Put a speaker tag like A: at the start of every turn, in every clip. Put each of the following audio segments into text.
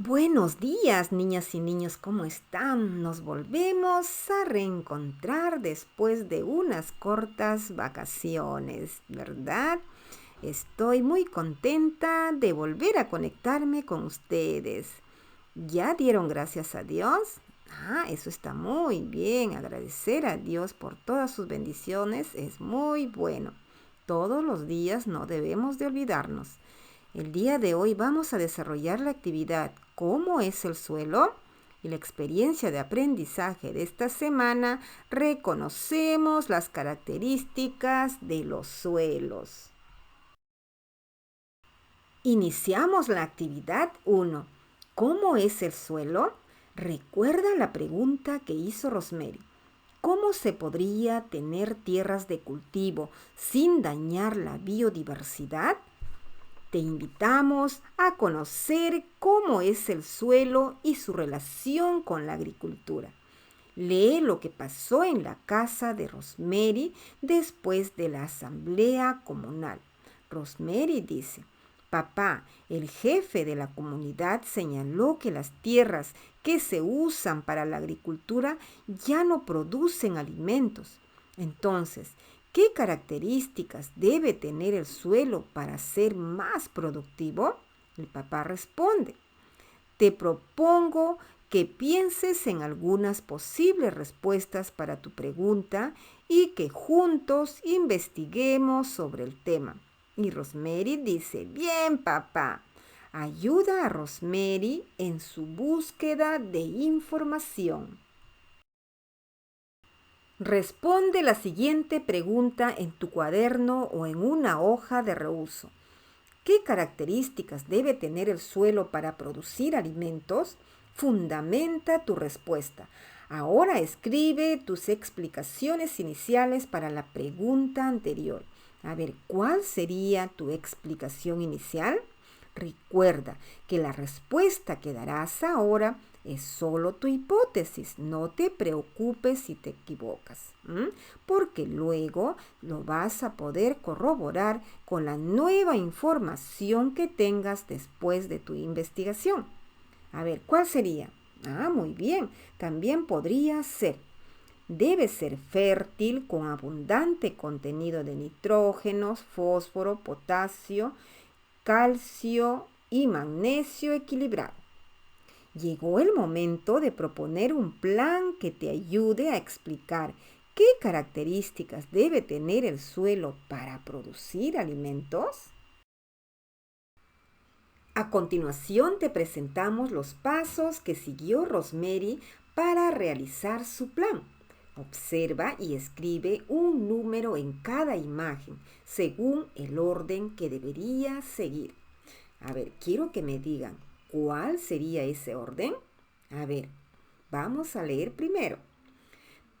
A: Buenos días, niñas y niños, ¿cómo están? Nos volvemos a reencontrar después de unas cortas vacaciones, ¿verdad? Estoy muy contenta de volver a conectarme con ustedes. ¿Ya dieron gracias a Dios? Eso está muy bien. Agradecer a Dios por todas sus bendiciones es muy bueno. Todos los días no debemos de olvidarnos. El día de hoy vamos a desarrollar la actividad ¿Cómo es el suelo? Y la experiencia de aprendizaje de esta semana reconocemos las características de los suelos. Iniciamos la actividad 1. ¿Cómo es el suelo? Recuerda la pregunta que hizo Rosemary. ¿Cómo se podría tener tierras de cultivo sin dañar la biodiversidad? Te invitamos a conocer cómo es el suelo y su relación con la agricultura. Lee lo que pasó en la casa de Rosemary después de la asamblea comunal. Rosemary dice, papá, el jefe de la comunidad señaló que las tierras que se usan para la agricultura ya no producen alimentos. Entonces, ¿qué características debe tener el suelo para ser más productivo? El papá responde, te propongo que pienses en algunas posibles respuestas para tu pregunta y que juntos investiguemos sobre el tema. Y Rosemary dice, bien papá, ayuda a Rosemary en su búsqueda de información. Responde la siguiente pregunta en tu cuaderno o en una hoja de reuso. ¿Qué características debe tener el suelo para producir alimentos? Fundamenta tu respuesta. Ahora escribe tus explicaciones iniciales para la pregunta anterior. A ver, ¿cuál sería tu explicación inicial? Recuerda que la respuesta que darás ahora es solo tu hipótesis. No te preocupes si te equivocas, porque luego lo vas a poder corroborar con la nueva información que tengas después de tu investigación. A ver, ¿cuál sería? Muy bien. También podría ser. Debe ser fértil con abundante contenido de nitrógeno, fósforo, potasio, calcio y magnesio equilibrado. Llegó el momento de proponer un plan que te ayude a explicar qué características debe tener el suelo para producir alimentos. A continuación te presentamos los pasos que siguió Rosemary para realizar su plan. Observa y escribe un número en cada imagen según el orden que debería seguir. A ver, quiero que me digan, ¿cuál sería ese orden? A ver, vamos a leer primero.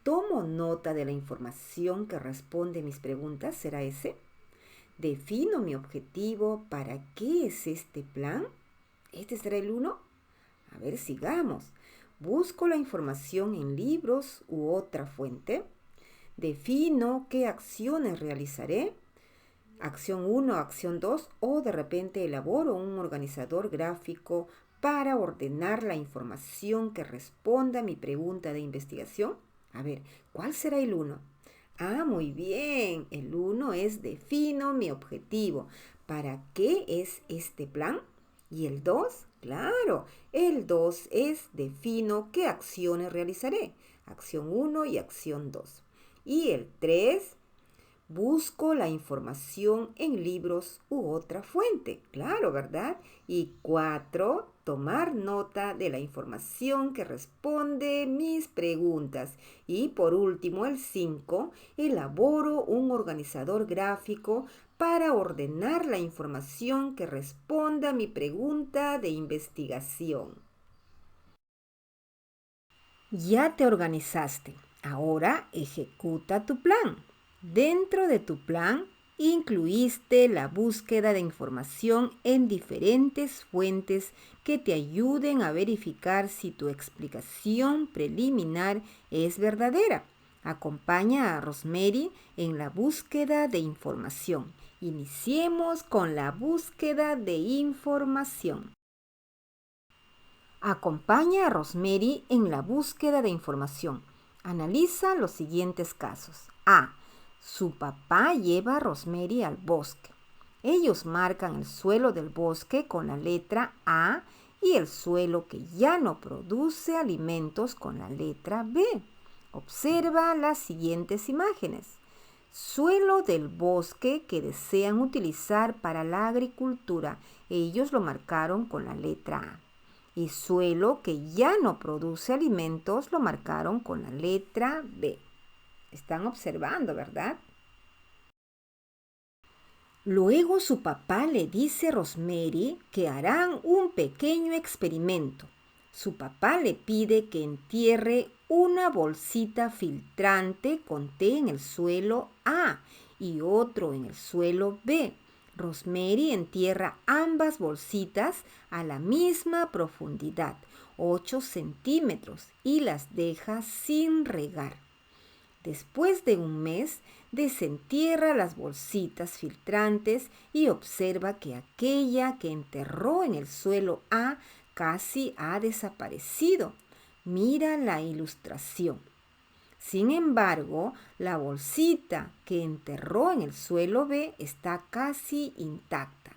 A: Tomo nota de la información que responde mis preguntas, ¿será ese? Defino mi objetivo, ¿para qué es este plan? ¿Este será el 1? A ver, sigamos. Busco la información en libros u otra fuente. Defino qué acciones realizaré. Acción 1, acción 2 o de repente elaboro un organizador gráfico para ordenar la información que responda a mi pregunta de investigación. A ver, ¿cuál será el 1? Muy bien. El 1 es defino mi objetivo. ¿Para qué es este plan? ¿Y el 2? Claro, el 2 es defino qué acciones realizaré. Acción 1 y acción 2. Y el 3, busco la información en libros u otra fuente. Claro, ¿verdad? Y 4, tomar nota de la información que responde mis preguntas. Y por último, el 5, elaboro un organizador gráfico para ordenar la información que responda a mi pregunta de investigación. Ya te organizaste. Ahora ejecuta tu plan. Dentro de tu plan, incluiste la búsqueda de información en diferentes fuentes que te ayuden a verificar si tu explicación preliminar es verdadera. Acompaña a Rosemary en la búsqueda de información. Iniciemos con la búsqueda de información. Acompaña a Rosemary en la búsqueda de información. Analiza los siguientes casos. A. Su papá lleva a Rosemary al bosque. Ellos marcan el suelo del bosque con la letra A y el suelo que ya no produce alimentos con la letra B. Observa las siguientes imágenes. Suelo del bosque que desean utilizar para la agricultura. Ellos lo marcaron con la letra A. Y suelo que ya no produce alimentos lo marcaron con la letra B. Están observando, ¿verdad? Luego su papá le dice a Rosemary que harán un pequeño experimento. Su papá le pide que entierre una bolsita filtrante con té en el suelo A y otro en el suelo B. Rosemary entierra ambas bolsitas a la misma profundidad, 8 centímetros, y las deja sin regar. Después de un mes, desentierra las bolsitas filtrantes y observa que aquella que enterró en el suelo A casi ha desaparecido. Mira la ilustración. Sin embargo, la bolsita que enterró en el suelo B está casi intacta.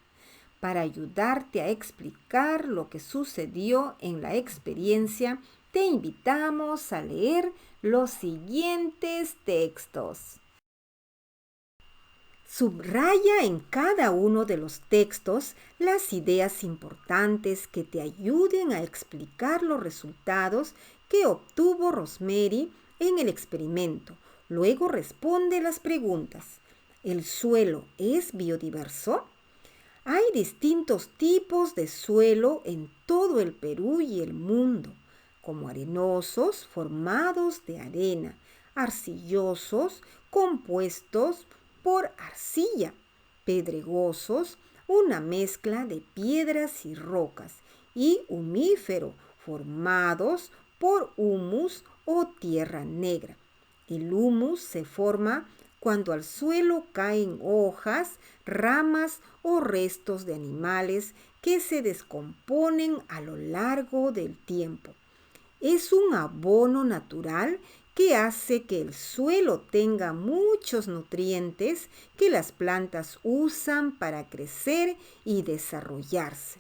A: Para ayudarte a explicar lo que sucedió en la experiencia, te invitamos a leer los siguientes textos. Subraya en cada uno de los textos las ideas importantes que te ayuden a explicar los resultados que obtuvo Rosemary en el experimento. Luego responde las preguntas. ¿El suelo es biodiverso? Hay distintos tipos de suelo en todo el Perú y el mundo, como arenosos formados de arena, arcillosos compuestos por arcilla, pedregosos, una mezcla de piedras y rocas, y humífero, formados por humus o tierra negra. El humus se forma cuando al suelo caen hojas, ramas o restos de animales que se descomponen a lo largo del tiempo. Es un abono natural que hace que el suelo tenga muchos nutrientes que las plantas usan para crecer y desarrollarse.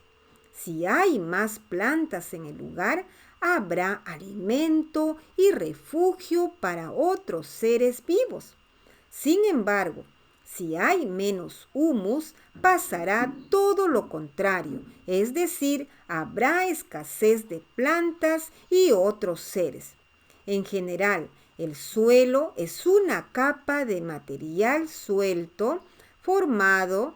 A: Si hay más plantas en el lugar, habrá alimento y refugio para otros seres vivos. Sin embargo, si hay menos humus, pasará todo lo contrario, es decir, habrá escasez de plantas y otros seres. En general, el suelo es una capa de material suelto formado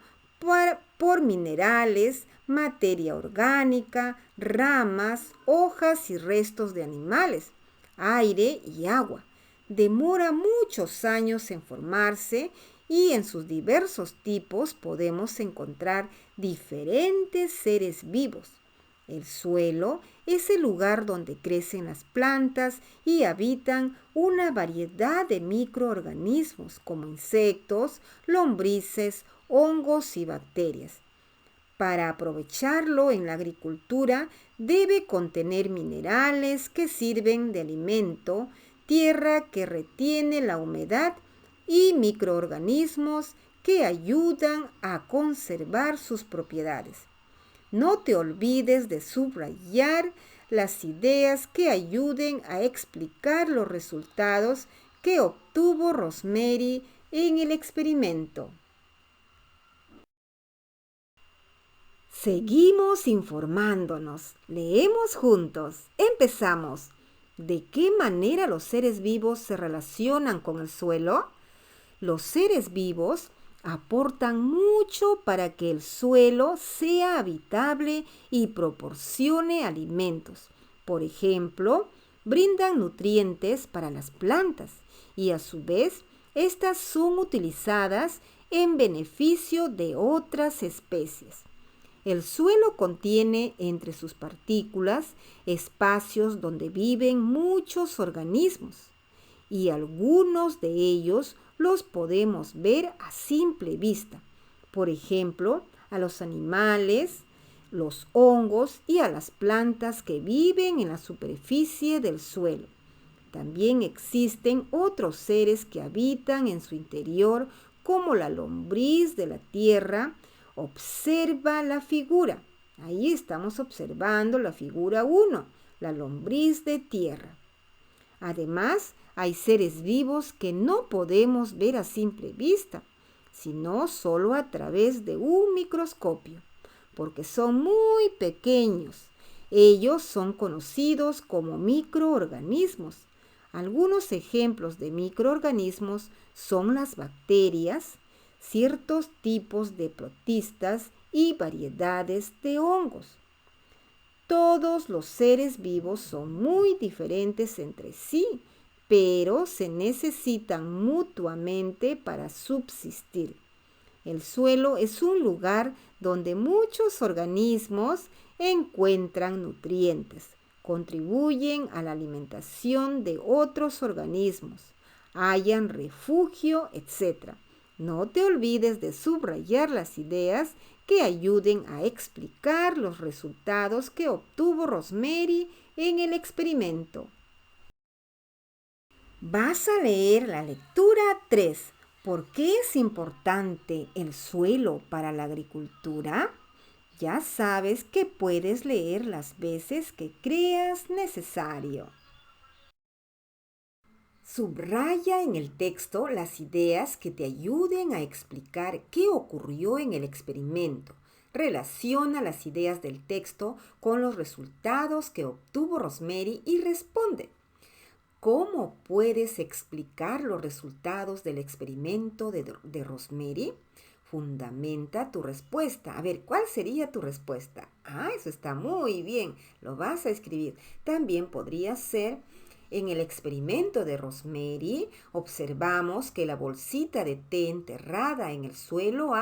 A: por minerales, materia orgánica, ramas, hojas y restos de animales, aire y agua. Demora muchos años en formarse y en sus diversos tipos podemos encontrar diferentes seres vivos. El suelo es el lugar donde crecen las plantas y habitan una variedad de microorganismos como insectos, lombrices, hongos y bacterias. Para aprovecharlo en la agricultura debe contener minerales que sirven de alimento, tierra que retiene la humedad y microorganismos que ayudan a conservar sus propiedades. No te olvides de subrayar las ideas que ayuden a explicar los resultados que obtuvo Rosemary en el experimento. Seguimos informándonos. Leemos juntos. Empezamos. ¿De qué manera los seres vivos se relacionan con el suelo? Los seres vivos aportan mucho para que el suelo sea habitable y proporcione alimentos. Por ejemplo, brindan nutrientes para las plantas y a su vez, estas son utilizadas en beneficio de otras especies. El suelo contiene entre sus partículas espacios donde viven muchos organismos y algunos de ellos los podemos ver a simple vista. Por ejemplo, a los animales, los hongos y a las plantas que viven en la superficie del suelo. También existen otros seres que habitan en su interior, como la lombriz de la tierra. Observa la figura. Ahí estamos observando la figura 1, la lombriz de tierra. Además, hay seres vivos que no podemos ver a simple vista, sino solo a través de un microscopio, porque son muy pequeños. Ellos son conocidos como microorganismos. Algunos ejemplos de microorganismos son las bacterias, ciertos tipos de protistas y variedades de hongos. Todos los seres vivos son muy diferentes entre sí, pero se necesitan mutuamente para subsistir. El suelo es un lugar donde muchos organismos encuentran nutrientes, contribuyen a la alimentación de otros organismos, hallan refugio, etc. No te olvides de subrayar las ideas que ayuden a explicar los resultados que obtuvo Rosemary en el experimento. Vas a leer la lectura 3. ¿Por qué es importante el suelo para la agricultura? Ya sabes que puedes leer las veces que creas necesario. Subraya en el texto las ideas que te ayuden a explicar qué ocurrió en el experimento. Relaciona las ideas del texto con los resultados que obtuvo Rosemary y responde. ¿Cómo puedes explicar los resultados del experimento de Rosemary? Fundamenta tu respuesta. A ver, ¿cuál sería tu respuesta? Eso está muy bien. Lo vas a escribir. También podría ser: en el experimento de Rosemary, observamos que la bolsita de té enterrada en el suelo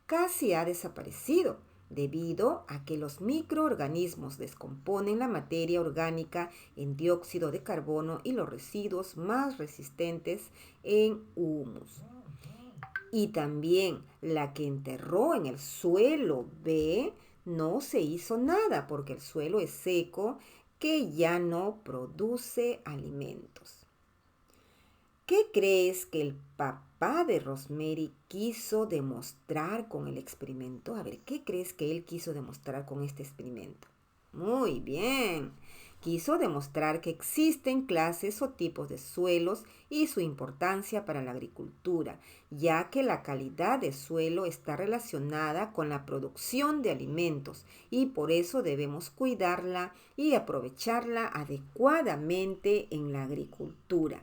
A: casi ha desaparecido, debido a que los microorganismos descomponen la materia orgánica en dióxido de carbono y los residuos más resistentes en humus. Y también la que enterró en el suelo B no se hizo nada porque el suelo es seco, que ya no produce alimentos. ¿Qué crees que el papá de Rosemary quiso demostrar con el experimento? A ver, ¿qué crees que él quiso demostrar con este experimento? Muy bien. Quiso demostrar que existen clases o tipos de suelos y su importancia para la agricultura, ya que la calidad de suelo está relacionada con la producción de alimentos y por eso debemos cuidarla y aprovecharla adecuadamente en la agricultura.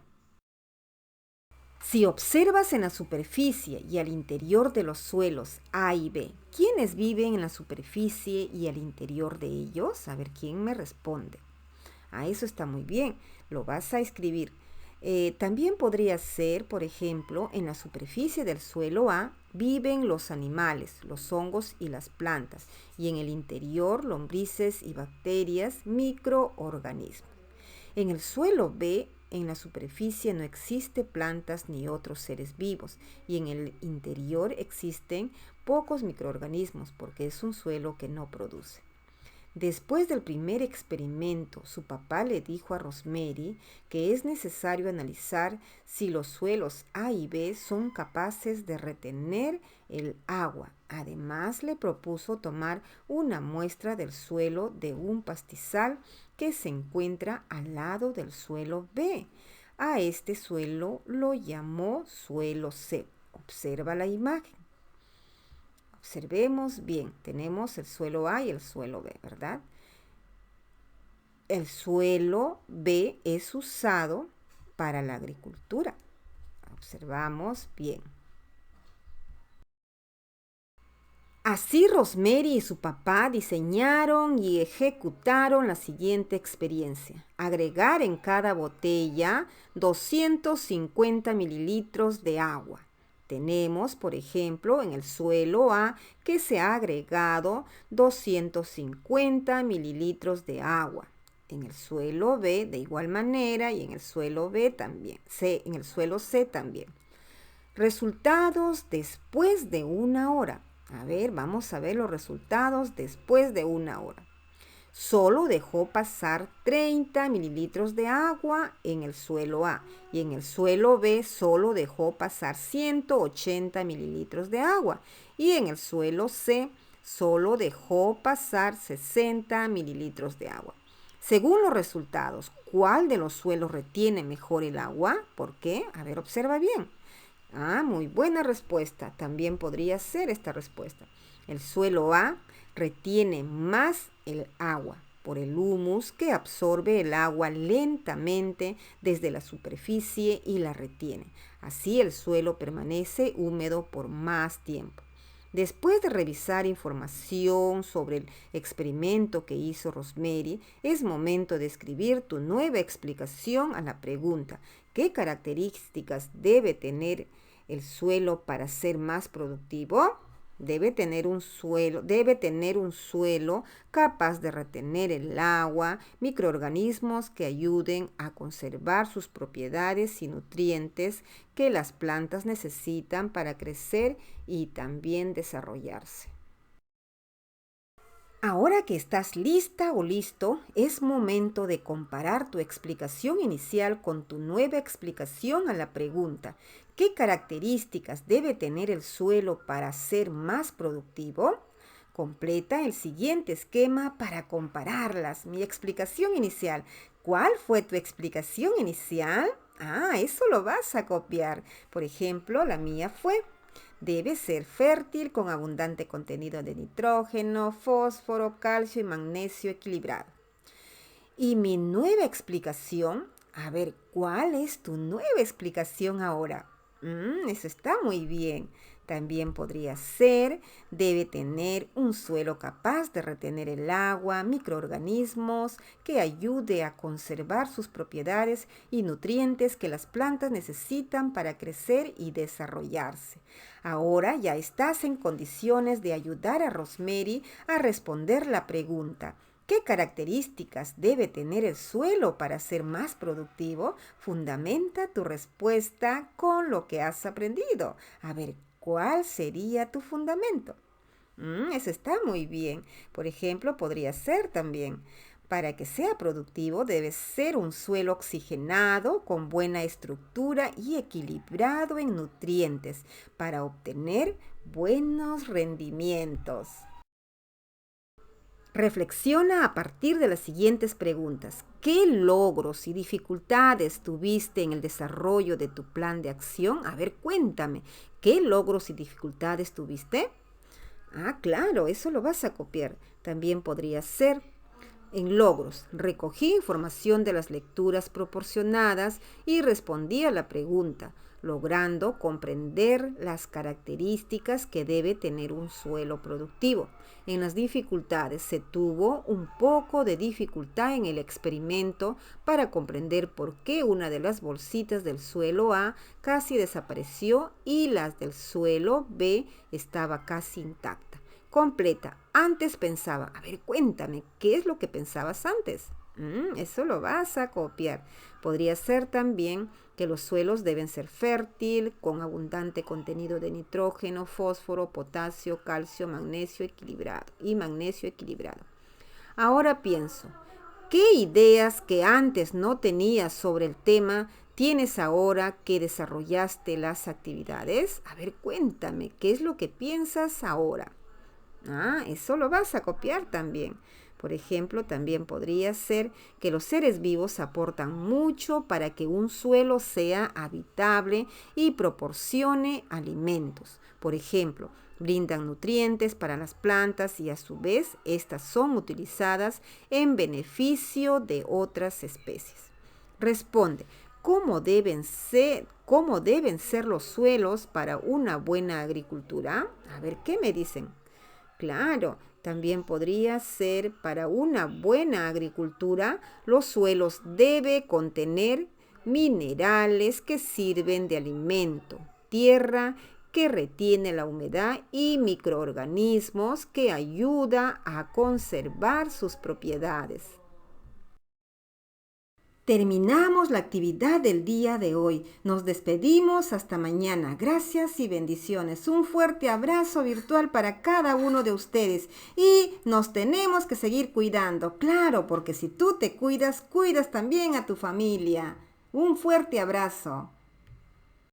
A: Si observas en la superficie y al interior de los suelos A y B, ¿quiénes viven en la superficie y al interior de ellos? A ver, ¿quién me responde? Eso está muy bien, lo vas a escribir. También podría ser, por ejemplo, en la superficie del suelo A viven los animales, los hongos y las plantas, y en el interior lombrices y bacterias, microorganismos. En el suelo B, en la superficie no existe plantas ni otros seres vivos, y en el interior existen pocos microorganismos porque es un suelo que no produce. Después del primer experimento, su papá le dijo a Rosemary que es necesario analizar si los suelos A y B son capaces de retener el agua. Además, le propuso tomar una muestra del suelo de un pastizal que se encuentra al lado del suelo B. A este suelo lo llamó suelo C. Observa la imagen. Observemos bien, tenemos el suelo A y el suelo B, ¿verdad? El suelo B es usado para la agricultura. Observamos bien. Así Rosemary y su papá diseñaron y ejecutaron la siguiente experiencia. Agregar en cada botella 250 mililitros de agua. Tenemos, por ejemplo, en el suelo A que se ha agregado 250 mililitros de agua. En el suelo B de igual manera y en el suelo B también. En el suelo C también. Resultados después de 1 hora. A ver, vamos a ver los resultados después de 1 hora. Solo dejó pasar 30 mililitros de agua en el suelo A y en el suelo B solo dejó pasar 180 mililitros de agua y en el suelo C solo dejó pasar 60 mililitros de agua. Según los resultados, ¿cuál de los suelos retiene mejor el agua? ¿Por qué? A ver, observa bien. Muy buena respuesta. También podría ser esta respuesta. El suelo A retiene más el agua por el humus que absorbe el agua lentamente desde la superficie y la retiene. Así el suelo permanece húmedo por más tiempo. Después de revisar información sobre el experimento que hizo Rosemary, es momento de escribir tu nueva explicación a la pregunta: ¿qué características debe tener el suelo para ser más productivo? Debe tener un suelo capaz de retener el agua, microorganismos que ayuden a conservar sus propiedades y nutrientes que las plantas necesitan para crecer y también desarrollarse. Ahora que estás lista o listo, es momento de comparar tu explicación inicial con tu nueva explicación a la pregunta: ¿qué características debe tener el suelo para ser más productivo? Completa el siguiente esquema para compararlas. Mi explicación inicial. ¿Cuál fue tu explicación inicial? Eso lo vas a copiar. Por ejemplo, la mía fue: debe ser fértil con abundante contenido de nitrógeno, fósforo, calcio y magnesio equilibrado. Y mi nueva explicación, a ver, ¿cuál es tu nueva explicación ahora? Eso está muy bien. También podría ser: debe tener un suelo capaz de retener el agua, microorganismos que ayude a conservar sus propiedades y nutrientes que las plantas necesitan para crecer y desarrollarse. Ahora ya estás en condiciones de ayudar a Rosemary a responder la pregunta: ¿qué características debe tener el suelo para ser más productivo? Fundamenta tu respuesta con lo que has aprendido. A ver, ¿cuál sería tu fundamento? Eso está muy bien. Por ejemplo, podría ser también: para que sea productivo debe ser un suelo oxigenado, con buena estructura y equilibrado en nutrientes para obtener buenos rendimientos. Reflexiona a partir de las siguientes preguntas. ¿Qué logros y dificultades tuviste en el desarrollo de tu plan de acción? A ver, cuéntame, ¿qué logros y dificultades tuviste? Claro, eso lo vas a copiar. También podría ser: en logros, recogí información de las lecturas proporcionadas y respondí a la pregunta, logrando comprender las características que debe tener un suelo productivo. En las dificultades, se tuvo un poco de dificultad en el experimento para comprender por qué una de las bolsitas del suelo A casi desapareció y las del suelo B estaba casi intacta. Completa. Antes pensaba. A ver, cuéntame, ¿qué es lo que pensabas antes? Eso lo vas a copiar. Podría ser también que los suelos deben ser fértil, con abundante contenido de nitrógeno, fósforo, potasio, calcio, magnesio equilibrado. Ahora pienso: ¿qué ideas que antes no tenías sobre el tema tienes ahora que desarrollaste las actividades? A ver, cuéntame, ¿qué es lo que piensas ahora? Eso lo vas a copiar también. Por ejemplo, también podría ser que los seres vivos aportan mucho para que un suelo sea habitable y proporcione alimentos. Por ejemplo, brindan nutrientes para las plantas y a su vez estas son utilizadas en beneficio de otras especies. Responde: ¿cómo deben ser los suelos para una buena agricultura? A ver, ¿qué me dicen? Claro, también podría ser: para una buena agricultura, los suelos deben contener minerales que sirven de alimento, tierra que retiene la humedad y microorganismos que ayudan a conservar sus propiedades. Terminamos la actividad del día de hoy. Nos despedimos hasta mañana. Gracias y bendiciones. Un fuerte abrazo virtual para cada uno de ustedes. Y nos tenemos que seguir cuidando. Claro, porque si tú te cuidas, cuidas también a tu familia. Un fuerte abrazo.